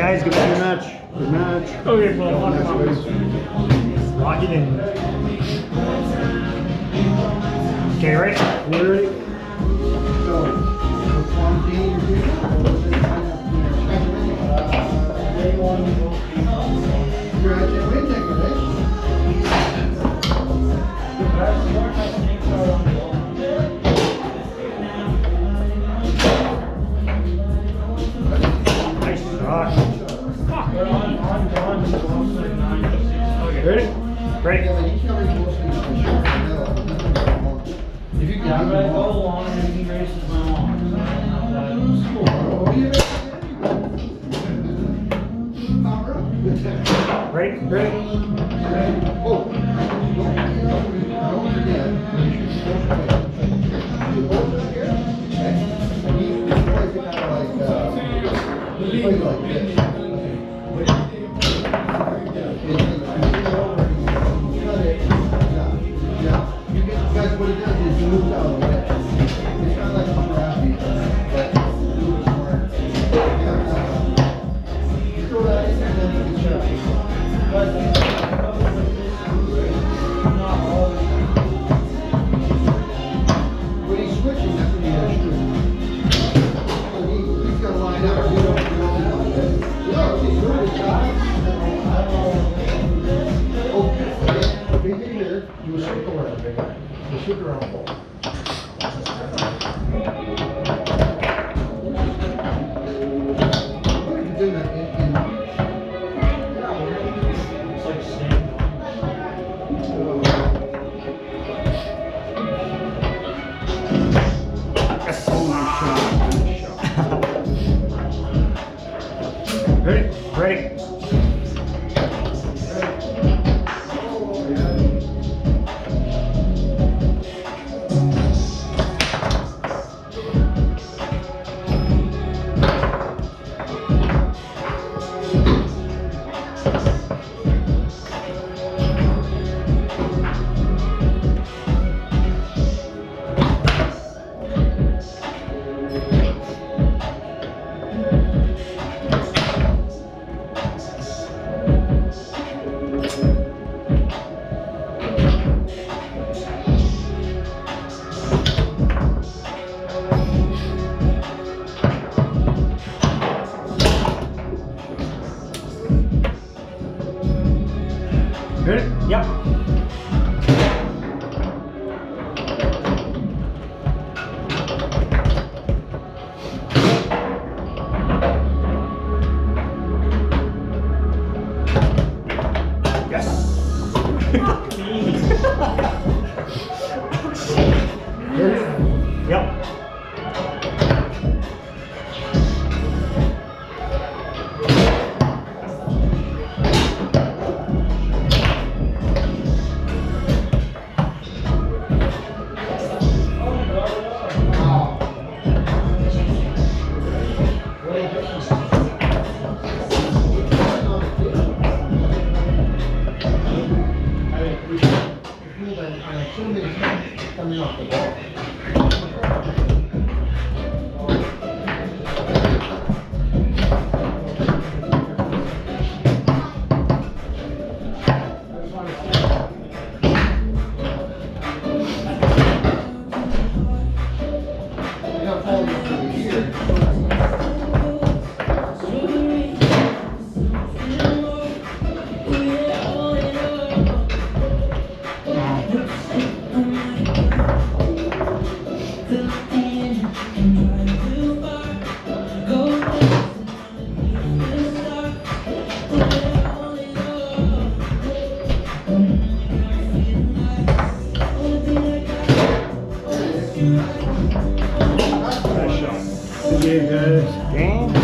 guys, good match. Good match. Okay, well, lock it in. Okay, ready? You ready? Ready? Ready? If you can go along and he races my arm. Ready? Ready? Oh, don't forget. What it does is it moves out of the way. It's not like a crappy, but you throw that in and then you can shut it. But not always. When he's switching, that's when he has to. So he's got to line up. You don't know that. Look, he's really tight. Okay, big here, you circle around, big guy. The sugar on the ball. It's like snake. Ready? Ready? Ready? Yep. Yes. Ready? Yep. Coming off the ball. Nice shot. Good game, guys. Game.